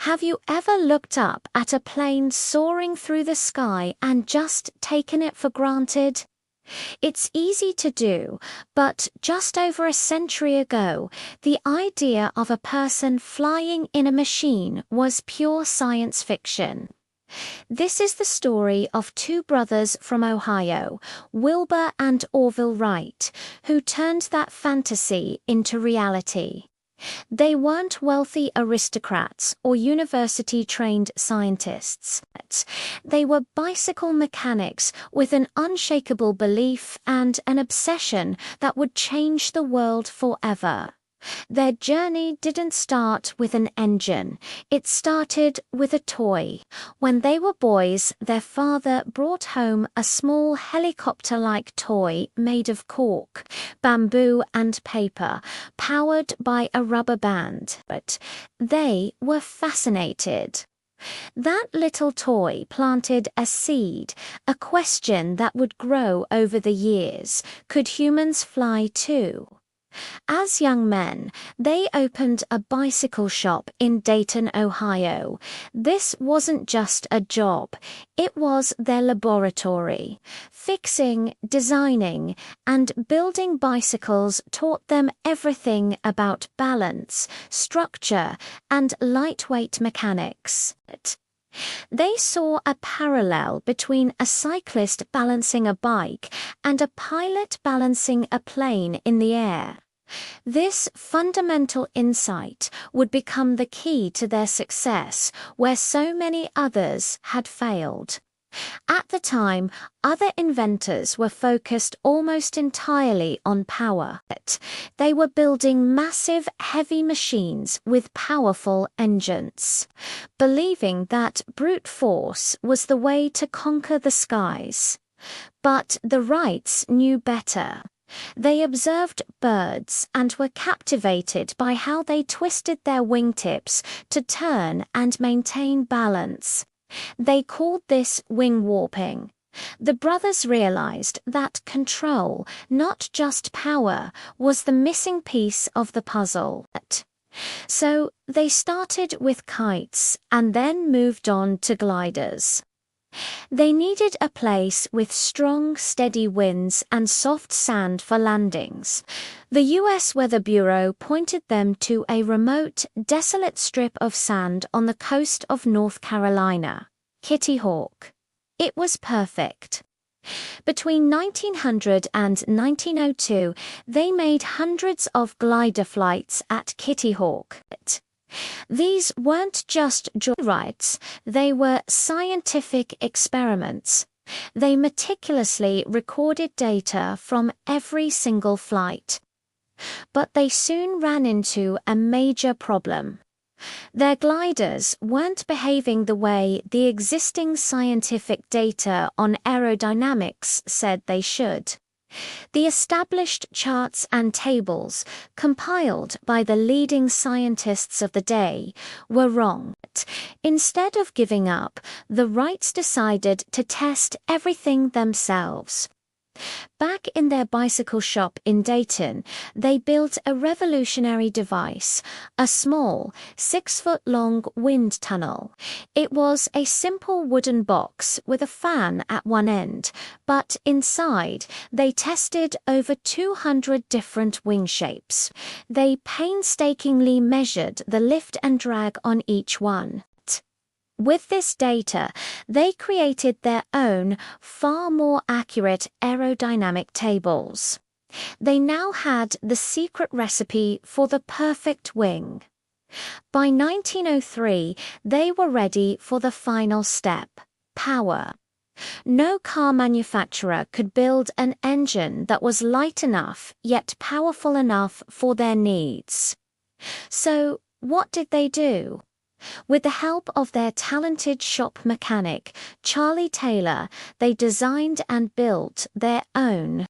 Have you ever looked up at a plane soaring through the sky and just taken it for granted? It's easy to do, but just over a century ago, the idea of a person flying in a machine was pure science fiction. This is the story of two brothers from Ohio, Wilbur and Orville Wright, who turned that fantasy into reality. They weren't wealthy aristocrats or university-trained scientists. They were bicycle mechanics with an unshakable belief and an obsession that would change the world forever. Their journey didn't start with an engine. It started with a toy. When they were boys, their father brought home a small helicopter-like toy made of cork, bamboo and paper, powered by a rubber band. But they were fascinated. That little toy planted a seed, a question that would grow over the years. Could humans fly too? As young men, they opened a bicycle shop in Dayton, Ohio. This wasn't just a job, it was their laboratory. Fixing, designing, and building bicycles taught them everything about balance, structure, and lightweight mechanics. They saw a parallel between a cyclist balancing a bike and a pilot balancing a plane in the air. This fundamental insight would become the key to their success where so many others had failed. At the time, other inventors were focused almost entirely on power. They were building massive, heavy machines with powerful engines, believing that brute force was the way to conquer the skies. But the Wrights knew better. They observed birds and were captivated by how they twisted their wingtips to turn and maintain balance. They called this wing warping. The brothers realized that control, not just power, was the missing piece of the puzzle. So they started with kites and then moved on to gliders. They needed a place with strong, steady winds and soft sand for landings. The U.S. Weather Bureau pointed them to a remote, desolate strip of sand on the coast of North Carolina, Kitty Hawk. It was perfect. Between 1900 and 1902, they made hundreds of glider flights at Kitty Hawk. These weren't just joyrides, they were scientific experiments. They meticulously recorded data from every single flight. But they soon ran into a major problem. Their gliders weren't behaving the way the existing scientific data on aerodynamics said they should. The established charts and tables, compiled by the leading scientists of the day, were wrong. Instead of giving up, the Wrights decided to test everything themselves. Back in their bicycle shop in Dayton, they built a revolutionary device, a small, 6-foot-long wind tunnel. It was a simple wooden box with a fan at one end, but inside, they tested over 200 different wing shapes. They painstakingly measured the lift and drag on each one. With this data, they created their own, far more accurate aerodynamic tables. They now had the secret recipe for the perfect wing. By 1903, they were ready for the final step: power. No car manufacturer could build an engine that was light enough yet powerful enough for their needs. So, what did they do? With the help of their talented shop mechanic, Charlie Taylor, they designed and built their own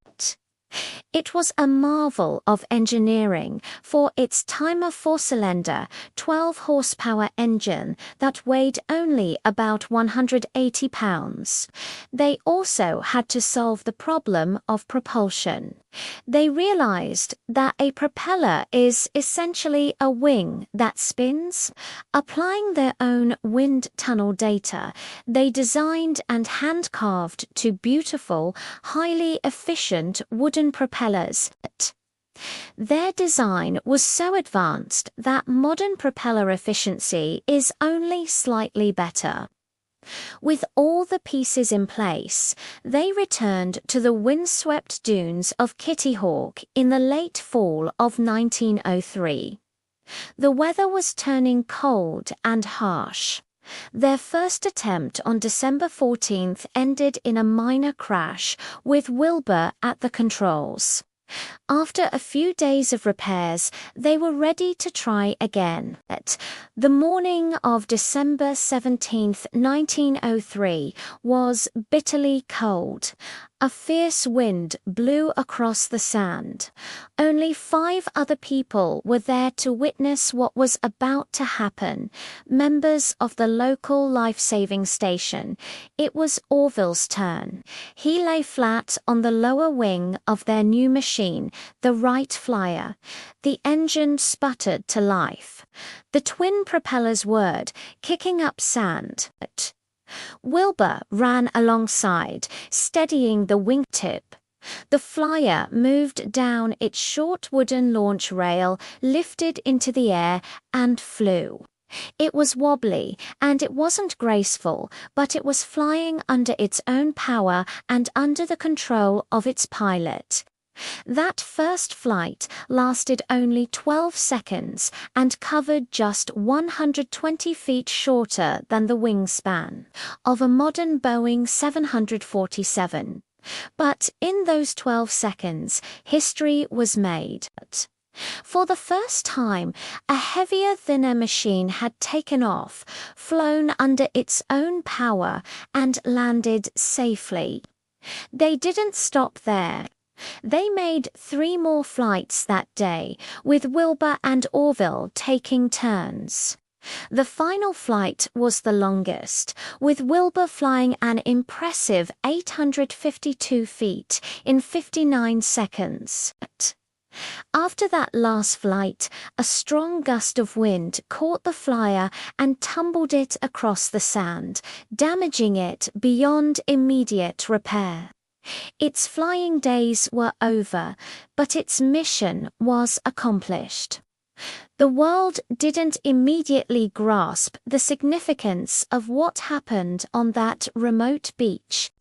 It was a marvel of engineering for its time of four-cylinder, 12-horsepower engine that weighed only about 180 pounds. They also had to solve the problem of propulsion. They realized that a propeller is essentially a wing that spins. Applying their own wind tunnel data, they designed and hand-carved two beautiful, highly efficient wooden propellers. Their design was so advanced that modern propeller efficiency is only slightly better. With all the pieces in place, they returned to the windswept dunes of Kitty Hawk in the late fall of 1903. The weather was turning cold and harsh. Their first attempt on December 14th ended in a minor crash with Wilbur at the controls. After a few days of repairs, they were ready to try again. The morning of December 17, 1903, was bitterly cold. A fierce wind blew across the sand. Only 5 other people were there to witness what was about to happen, members of the local life-saving station. It was Orville's turn. He lay flat on the lower wing of their new machine, the Wright Flyer. The engine sputtered to life. The twin propellers whirred, kicking up sand. Wilbur ran alongside, steadying the wingtip. The Flyer moved down its short wooden launch rail, lifted into the air, and flew. It was wobbly, and it wasn't graceful, but it was flying under its own power and under the control of its pilot. That first flight lasted only 12 seconds and covered just 120 feet shorter than the wingspan of a modern Boeing 747. But in those 12 seconds, history was made. For the first time, a heavier, thinner machine had taken off, flown under its own power, and landed safely. They didn't stop there. They made 3 more flights that day, with Wilbur and Orville taking turns. The final flight was the longest, with Wilbur flying an impressive 852 feet in 59 seconds. After that last flight, a strong gust of wind caught the Flyer and tumbled it across the sand, damaging it beyond immediate repair. Its flying days were over, but its mission was accomplished. The world didn't immediately grasp the significance of what happened on that remote beach.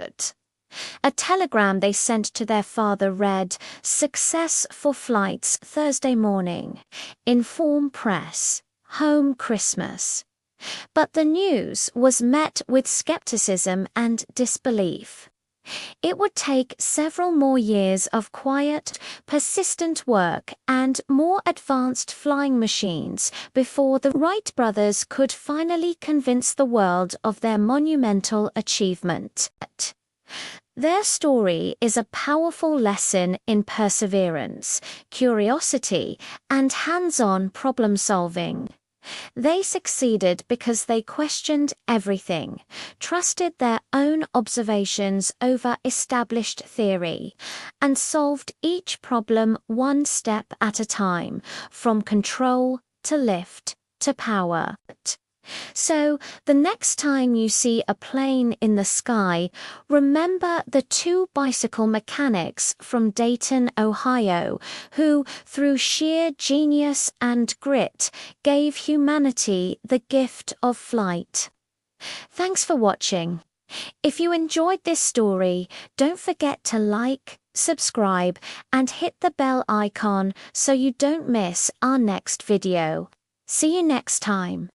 A telegram they sent to their father read, "Success for flights Thursday morning. Inform press. Home Christmas." But the news was met with skepticism and disbelief. It would take several more years of quiet, persistent work and more advanced flying machines before the Wright brothers could finally convince the world of their monumental achievement. Their story is a powerful lesson in perseverance, curiosity, and hands-on problem-solving. They succeeded because they questioned everything, trusted their own observations over established theory, and solved each problem one step at a time, from control to lift to power. So, the next time you see a plane in the sky, remember the 2 bicycle mechanics from Dayton, Ohio, who, through sheer genius and grit, gave humanity the gift of flight. Thanks for watching. If you enjoyed this story, don't forget to like, subscribe, and hit the bell icon so you don't miss our next video. See you next time.